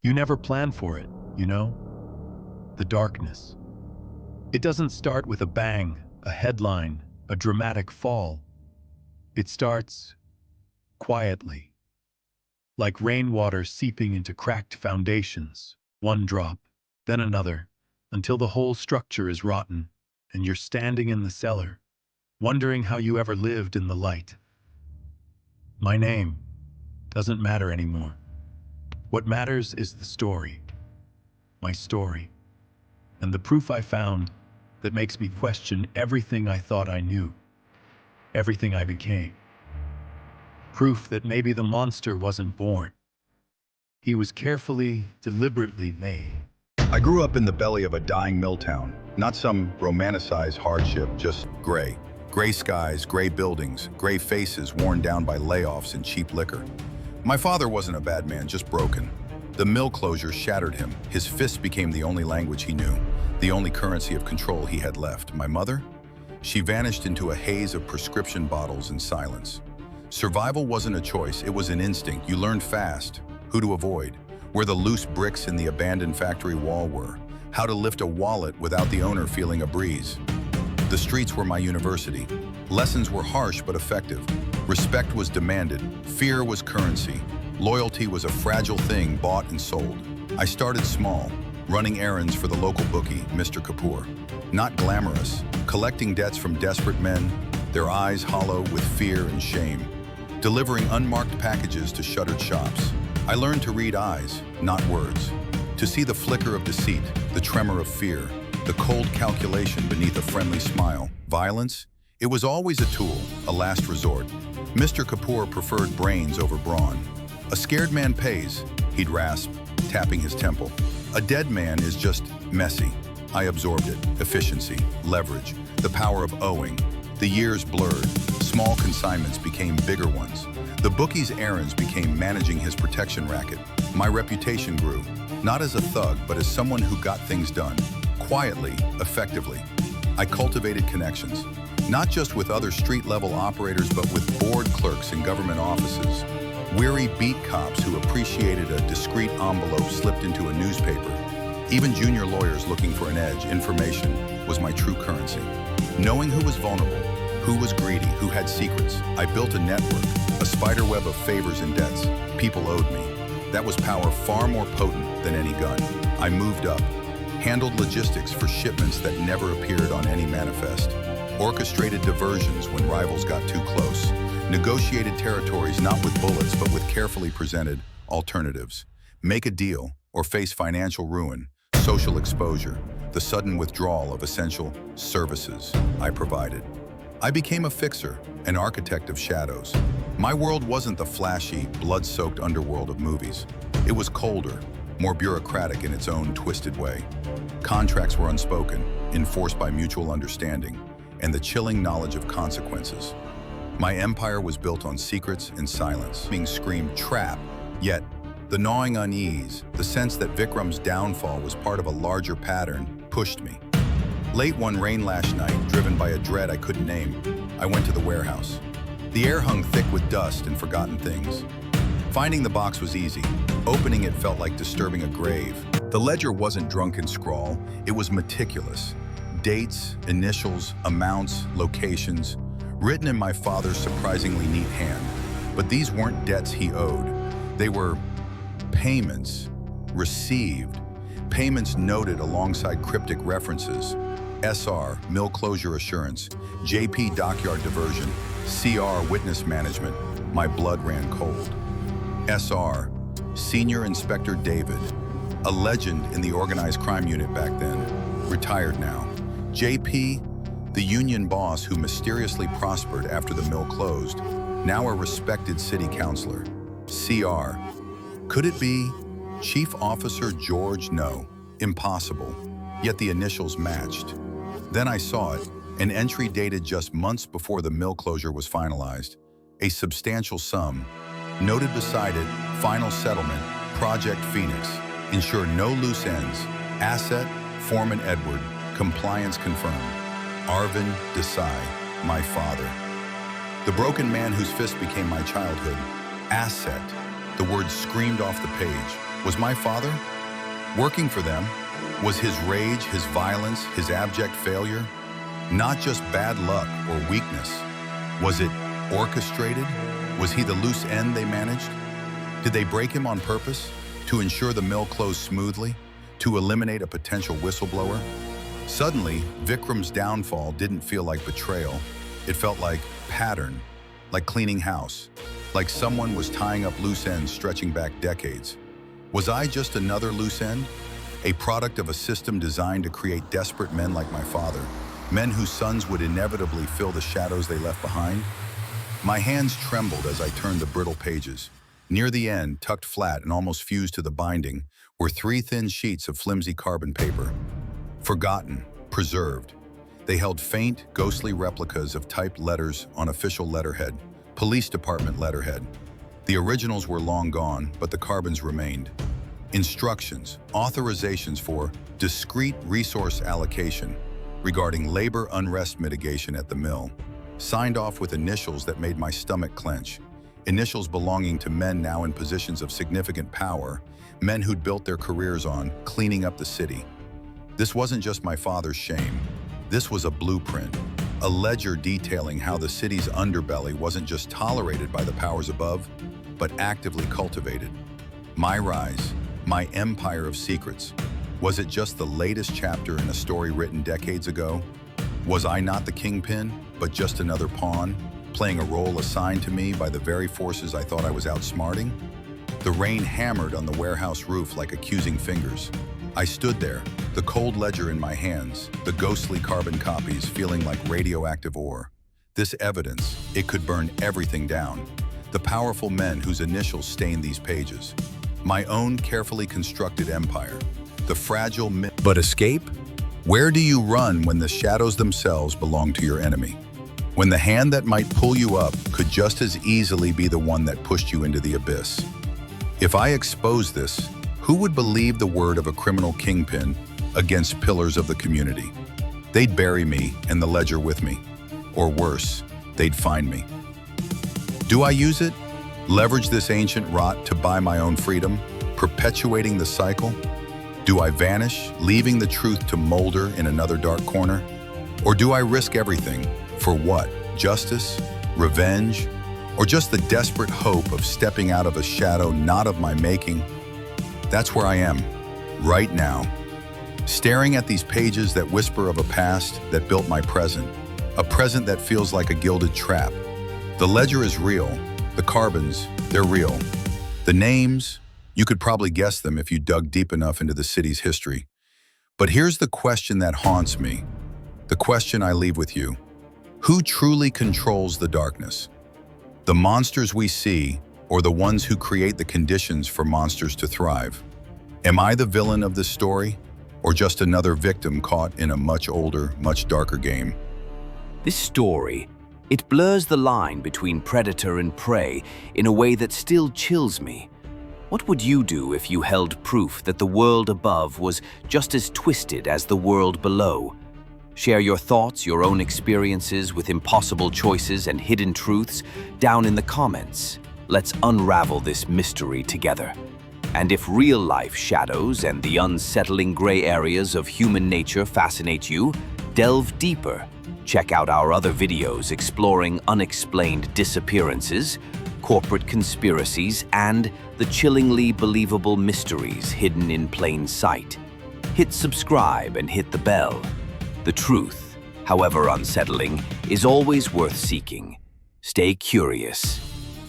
You never plan for it, you know? The darkness. It doesn't start with a bang, a headline, a dramatic fall. It starts quietly, like rainwater seeping into cracked foundations, one drop, then another, until the whole structure is rotten, and you're standing in the cellar, wondering how you ever lived in the light. My name doesn't matter anymore. What matters is the story, my story, and the proof I found that makes me question everything I thought I knew, everything I became. Proof that maybe the monster wasn't born. He was carefully, deliberately made. I grew up in the belly of a dying mill town, not some romanticized hardship, just gray. Gray skies, gray buildings, gray faces worn down by layoffs and cheap liquor. My father wasn't a bad man, just broken. The mill closure shattered him. His fists became the only language he knew, the only currency of control he had left. My mother? She vanished into a haze of prescription bottles and silence. Survival wasn't a choice, it was an instinct. You learned fast who to avoid, where the loose bricks in the abandoned factory wall were, how to lift a wallet without the owner feeling a breeze. The streets were my university. Lessons were harsh but effective. Respect was demanded. Fear was currency. Loyalty was a fragile thing bought and sold. I started small, running errands for the local bookie, Mr. Kapoor. Not glamorous, collecting debts from desperate men, their eyes hollow with fear and shame. Delivering unmarked packages to shuttered shops. I learned to read eyes, not words. To see the flicker of deceit, the tremor of fear, the cold calculation beneath a friendly smile. Violence? It was always a tool, a last resort. Mr. Kapoor preferred brains over brawn. A scared man pays, he'd rasp, tapping his temple. A dead man is just messy. I absorbed it. Efficiency, leverage, the power of owing. The years blurred. Small consignments became bigger ones. The bookie's errands became managing his protection racket. My reputation grew, not as a thug, but as someone who got things done. Quietly, effectively. I cultivated connections, not just with other street-level operators, but with board clerks in government offices. Weary beat cops who appreciated a discreet envelope slipped into a newspaper. Even junior lawyers looking for an edge. Information was my true currency. Knowing who was vulnerable, who was greedy, who had secrets. I built a network, a spider web of favors and debts. People owed me. That was power far more potent than any gun. I moved up, handled logistics for shipments that never appeared on any manifest, orchestrated diversions when rivals got too close, negotiated territories not with bullets but with carefully presented alternatives. Make a deal or face financial ruin, social exposure, the sudden withdrawal of essential services I provided. I became a fixer, an architect of shadows. My world wasn't the flashy, blood-soaked underworld of movies. It was colder, more bureaucratic in its own twisted way. Contracts were unspoken, enforced by mutual understanding, and the chilling knowledge of consequences. My empire was built on secrets and silence. Being screamed trap, yet the gnawing unease, the sense that Vikram's downfall was part of a larger pattern, pushed me. Late one rain-lashed night, driven by a dread I couldn't name, I went to the warehouse. The air hung thick with dust and forgotten things. Finding the box was easy. Opening it felt like disturbing a grave. The ledger wasn't drunken scrawl, it was meticulous. Dates, initials, amounts, locations, written in my father's surprisingly neat hand. But these weren't debts he owed. They were payments received, payments noted alongside cryptic references. SR, mill closure assurance, JP dockyard diversion, CR witness management. My blood ran cold. SR, Senior Inspector David, a legend in the organized crime unit back then, retired now. JP, the union boss who mysteriously prospered after the mill closed, now a respected city councilor. CR, could it be Chief Officer George? No, impossible, yet the initials matched. Then I saw it, an entry dated just months before the mill closure was finalized. A substantial sum. Noted beside it, final settlement, Project Phoenix. Ensure no loose ends. Asset, Foreman Edward. Compliance confirmed. Arvind Desai, my father. The broken man whose fist became my childhood. Asset. The word screamed off the page. Was my father? Working for them? Was his rage, his violence, his abject failure not just bad luck or weakness? Was it orchestrated? Was he the loose end they managed? Did they break him on purpose to ensure the mill closed smoothly, to eliminate a potential whistleblower? Suddenly, Vikram's downfall didn't feel like betrayal. It felt like pattern, like cleaning house, like someone was tying up loose ends stretching back decades. Was I just another loose end? A product of a system designed to create desperate men like my father, men whose sons would inevitably fill the shadows they left behind? My hands trembled as I turned the brittle pages. Near the end, tucked flat and almost fused to the binding, were 3 thin sheets of flimsy carbon paper. Forgotten, preserved. They held faint, ghostly replicas of typed letters on official letterhead, police department letterhead. The originals were long gone, but the carbons remained. Instructions, authorizations for discrete resource allocation regarding labor unrest mitigation at the mill, signed off with initials that made my stomach clench. Initials belonging to men now in positions of significant power, men who'd built their careers on cleaning up the city. This wasn't just my father's shame. This was a blueprint, a ledger detailing how the city's underbelly wasn't just tolerated by the powers above, but actively cultivated. My rise, my empire of secrets. Was it just the latest chapter in a story written decades ago? Was I not the Kingpin, but just another pawn, playing a role assigned to me by the very forces I thought I was outsmarting? The rain hammered on the warehouse roof like accusing fingers. I stood there, the cold ledger in my hands, the ghostly carbon copies feeling like radioactive ore. This evidence, it could burn everything down. The powerful men whose initials stained these pages. My own carefully constructed empire. The fragile but escape? Where do you run when the shadows themselves belong to your enemy? When the hand that might pull you up could just as easily be the one that pushed you into the abyss? If I expose this, who would believe the word of a criminal kingpin against pillars of the community? They'd bury me and the ledger with me. Or worse, they'd find me. Do I use it? Leverage this ancient rot to buy my own freedom, perpetuating the cycle? Do I vanish, leaving the truth to molder in another dark corner? Or do I risk everything? For what? Justice? Revenge? Or just the desperate hope of stepping out of a shadow not of my making? That's where I am, right now, staring at these pages that whisper of a past that built my present, a present that feels like a gilded trap. The ledger is real, the carbons, they're real. The names, you could probably guess them if you dug deep enough into the city's history. But here's the question that haunts me, the question I leave with you. Who truly controls the darkness? The monsters we see, or the ones who create the conditions for monsters to thrive? Am I the villain of this story, or just another victim caught in a much older, much darker game? This story, it blurs the line between predator and prey in a way that still chills me. What would you do if you held proof that the world above was just as twisted as the world below? Share your thoughts, your own experiences with impossible choices and hidden truths down in the comments. Let's unravel this mystery together. And if real-life shadows and the unsettling gray areas of human nature fascinate you, delve deeper. Check out our other videos exploring unexplained disappearances, corporate conspiracies, and the chillingly believable mysteries hidden in plain sight. Hit subscribe and hit the bell. The truth, however unsettling, is always worth seeking. Stay curious,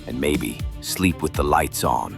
and maybe sleep with the lights on.